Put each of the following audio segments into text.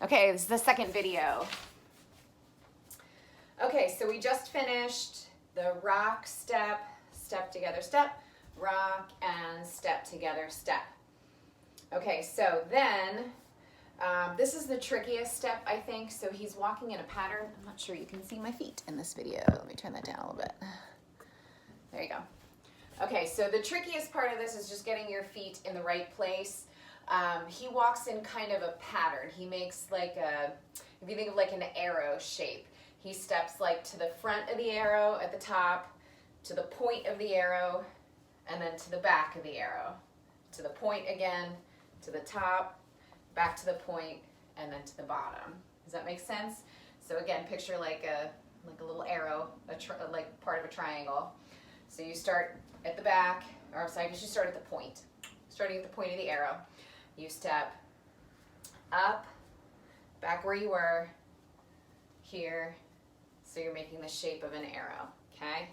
Okay, this is the second video. Okay, so we just finished the rock, step, step together, step, rock, and step together, step. Okay, so then this is the trickiest step, I think. So he's walking in a pattern. I'm not sure you can see my feet in this video. Let me turn that down a little bit. There you go. Okay, so the trickiest part of this is just getting your feet in the right place. He walks in kind of a pattern. He makes like a, if you think of like an arrow shape, he steps like to the front of the arrow at the top, to the point of the arrow, and then to the back of the arrow. To the point again, to the top, back to the point, and then to the bottom. Does that make sense? So again, picture like a little arrow, like part of a triangle. So you start at the back, or I'm sorry, you should start at the point. Starting at the point of the arrow, you step up, back where you were, here, so you're making the shape of an arrow, okay?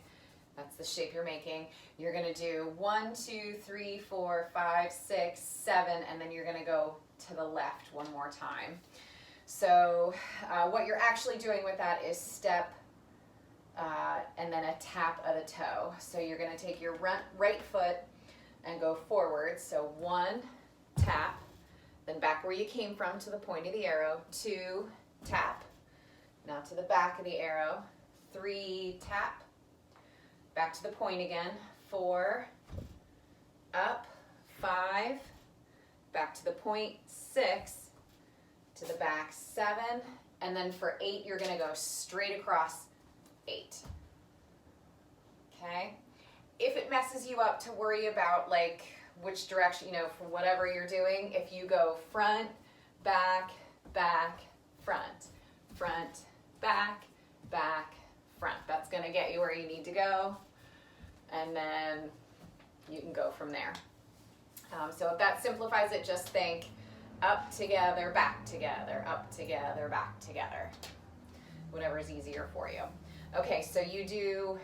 That's the shape you're making. You're gonna do 1, 2, 3, 4, 5, 6, 7, and then you're gonna go to the left one more time. So what you're actually doing with that is step and then a tap of the toe. So you're gonna take your right foot and go forward. So 1, tap, then back where you came from to the point of the arrow, 2, tap, now to the back of the arrow, 3, tap, back to the point again, 4, up, 5, back to the point, 6, to the back, 7, and then for 8, you're gonna go straight across 8. Okay? If it messes you up to worry about like which direction, you know, for whatever you're doing, if you go front, back, back, front, front, back, back, front, that's gonna get you where you need to go, and then you can go from there. So if that simplifies it, just think up together, back together, up together, back together, whatever is easier for you. Okay, so you do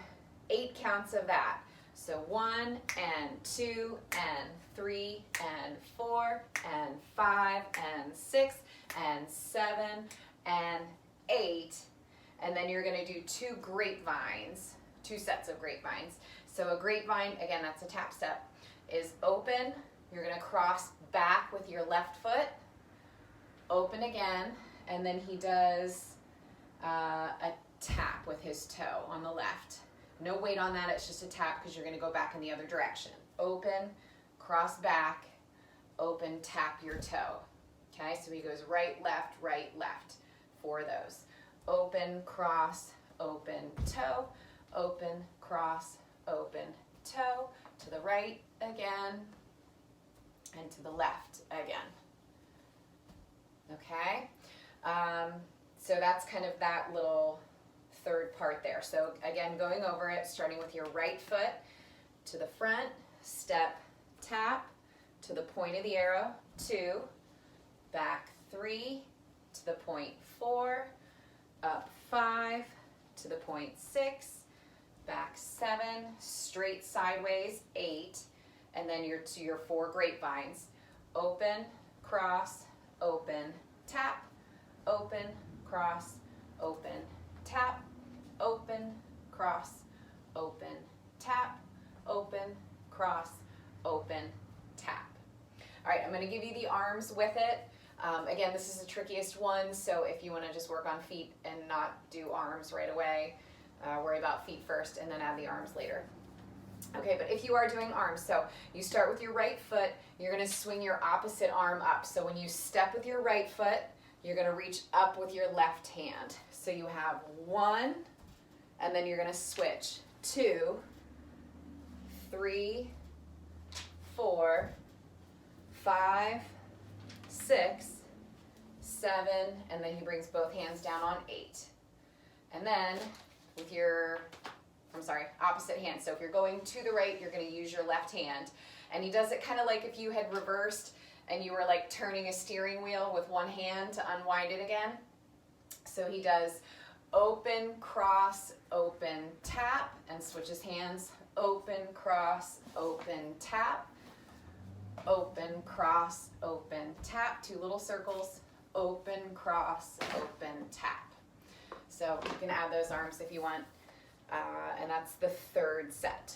8 counts of that. So 1 and 2 and 3 and 4 and 5 and 6 and 7 and 8, and then you're gonna do 2 grapevines, 2 sets of grapevines. So a grapevine, again, that's a tap step, is open. You're gonna cross back with your left foot, open again, and then he does a tap with his toe on the left. No weight on that, it's just a tap because you're gonna go back in the other direction. Open, cross back, open, tap your toe. Okay, so he goes right, left, for those. Open, cross, open, toe, open, cross, open, toe, to the right again, and to the left again. Okay, so that's kind of that little third part there. So again, going over it, starting with your right foot to the front, step, tap, to the point of the arrow, 2, back 3, to the point 4, up 5, to the point 6, back 7, straight sideways 8, and then you're to your 4 grapevines. Open, cross, open, tap, open, cross, open, tap, open, cross, open, tap, open, cross, open, tap. All right, I'm gonna give you the arms with it. Again, this is the trickiest one, so if you wanna just work on feet and not do arms right away, worry about feet first and then add the arms later. Okay, but if you are doing arms, so you start with your right foot, you're gonna swing your opposite arm up. So when you step with your right foot, you're gonna reach up with your left hand. So you have 1, and then you're gonna switch 2, 3, 4, 5, 6, 7, and then he brings both hands down on 8. And then with your, opposite hand. So if you're going to the right, you're gonna use your left hand. And he does it kind of like if you had reversed and you were like turning a steering wheel with one hand to unwind it again. So he does open, cross, open, tap, and switches hands. Open, cross, open, tap. Open, cross, open, tap. 2 little circles. open, cross, open, tap. So you can add those arms if you want. And that's the third set.